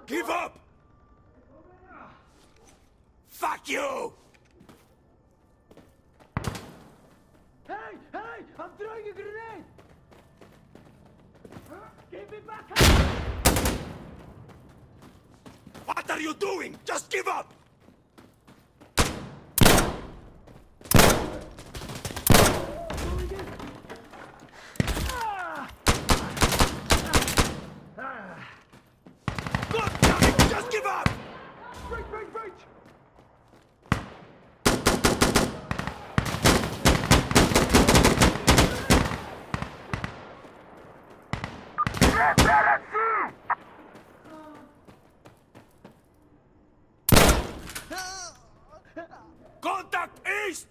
Give up! Fuck you! Hey! Hey! I'm throwing a grenade! Give me back! What are you doing? Just give up! God damn it! Just give up! Breach! Breach! Breach! Contact east!